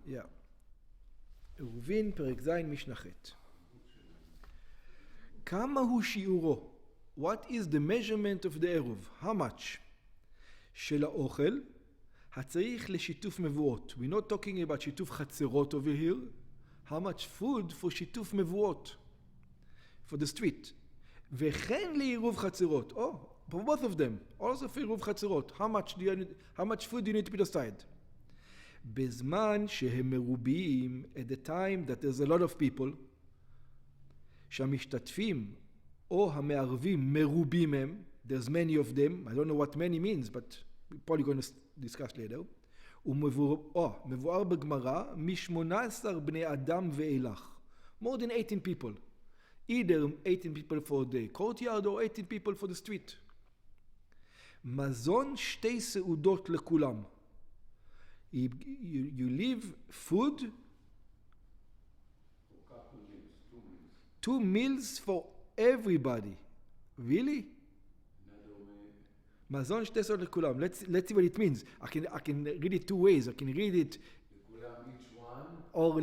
Yeah. עירובין, פרק ז', משנה ח'. כמה הוא שיעורו? What is the measurement of the עירוב? How much? של האוכל הצריך לשיתוף מבואות. We're not talking about שיתוף חצרות over here. How much food for שיתוף מבואות? For the street. וכן לעירוב חצרות. Oh, for both of them. Also for עירוב חצרות. How much food do you need to put aside? בזמן שהם מרובים, at the time that there's a lot of people, שהמשתתפים או המערבים מרובים הם, there's many of them, I don't know what many means, but we're probably going to discuss later, מבואר בגמרא, מ-18 בני אדם ואילך. More than 18 people. Either 18 people for the courtyard or 18 people for the street. מזון שתי סעודות לכולם. You leave food, 2 meals for everybody. Really? מזון שתי סעודות לכולם. Let's see what it means. I can read it two ways. I can read it or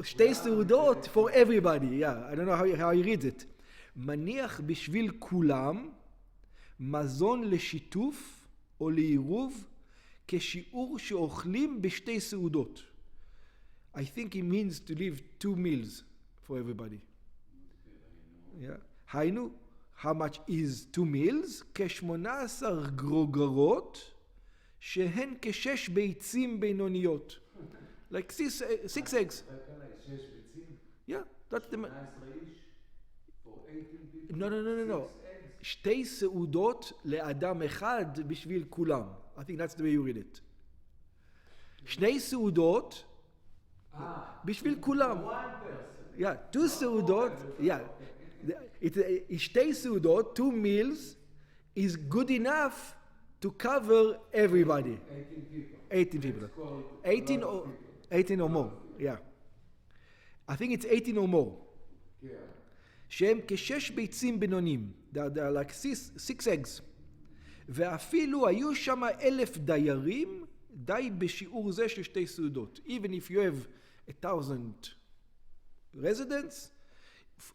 שתי סעודות for everybody. Yeah, I don't know how he reads it. מניח בשביל כולם מזון לשיתוף או לעירוב כשיעור שאוכלים בשתי סעודות. I think it means to leave 2 meals for everybody. Yeah. היינו, how much is 2 meals? כ-18 גרוגרות שהן כ-6 ביצים בינוניות. Like 6 eggs. Yeah, that's the... No. שתי סעודות לאדם אחד בשביל כולם. I think that's the way you read it. שני סעודות בשביל כולם. Yeah, 2 סעודות. Yeah. שתי סעודות, 2 meals is good enough to cover everybody. 18 people. 18 or more. Yeah. I think it's 18 or more. Yeah. שהם כ-6 ביצים בינונים. They're like 6 eggs. ואפילו היו שם 1,000 דיירים, די בשיעור זה של שתי סעודות. Even if you have 1,000 residents,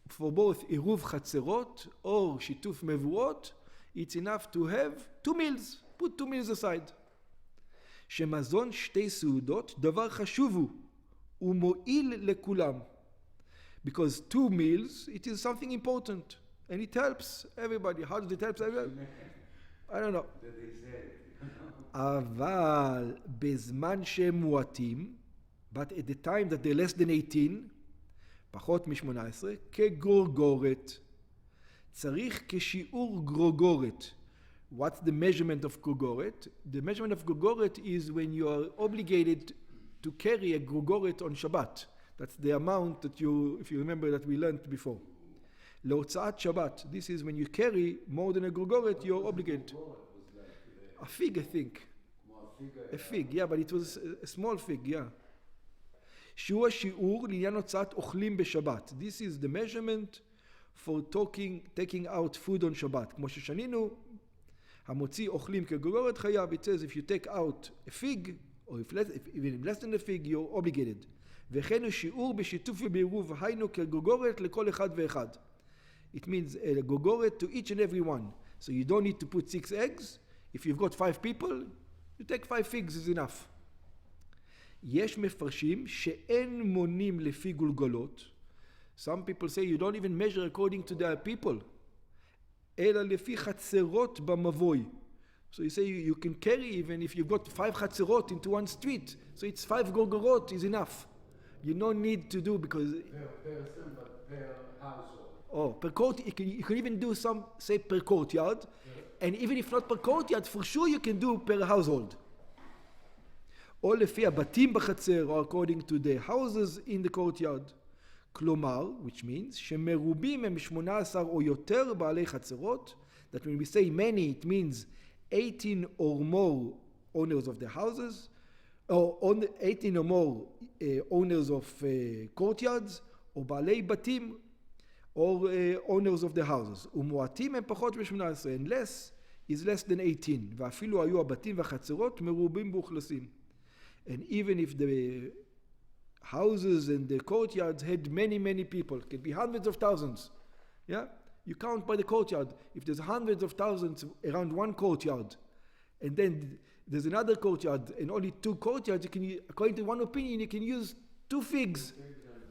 for both עירוב חצרות or שיתוף מבואות, it's enough to have 2 meals. Put 2 meals aside. שמזון שתי סעודות, דבר חשוב הוא מועיל לכולם. Because 2 meals, it is something important. And it helps everybody. How does it help everybody? I don't know. אבל בזמן שהם מועטים, but at the time that they're less than 18, פחות מ-18, כגורגורת. צריך כשיעור גרוגורת. What's the measurement of גרוגורת? The measurement of גרוגורת is when you are obligated to carry a גרוגורת on Shabbat. That's the amount that you, if you remember that we learned before. להוצאת שבת. This is when you carry more than a גרוגורת, you're obligated. A fig, I think. A fig, yeah, but it was a small fig, yeah. שהוא השיעור לעניין הוצאת אוכלים בשבת. This is the measurement for taking out food on Shabbat. כמו ששנינו, המוציא אוכלים כגרוגורת חייב. It says if you take out a fig, or even less than a fig, you're obligated. וכן הוא שיעור בשיתוף ובעירוב, היינו כגרוגורת לכל אחד ואחד. It means a גרוגורת to each and every one. So you don't need to put 6 eggs. If you've got 5 people, you take 5 figs is enough. יש מפרשים שאין מונים לפי גולגלות. Some people say you don't even measure according to the people. אלא לפי חצרות במבוי. So you say you can carry even if you've got 5 חצרות into one street. So it's 5 גולגלות is enough. You don't need to do because... Per person, but per household. Oh, per court, you can even do some, say per courtyard. Yeah. And even if not per courtyard, for sure you can do per household. או לפי הבתים בחצר, or according to the houses in the courtyard. כלומר, which means, שמרובים הם 18 או יותר בעלי חצרות, that when we say many, it means 18 or more owners of the houses, or 18 or more owners of courtyards, או בעלי בתים, or owners of the houses. ומועטים הם פחות מ-18, and less is less than 18, ואפילו היו הבתים והחצרות מרובים ואוכלסים. And even if the houses and the courtyards had many, many people. It can be hundreds of thousands. Yeah? You count by the courtyard. If there's hundreds of thousands around one courtyard, and then there's another courtyard and only 2 courtyards, you can, according to one opinion, you can use 2 figs,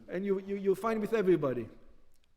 and you're fine with everybody.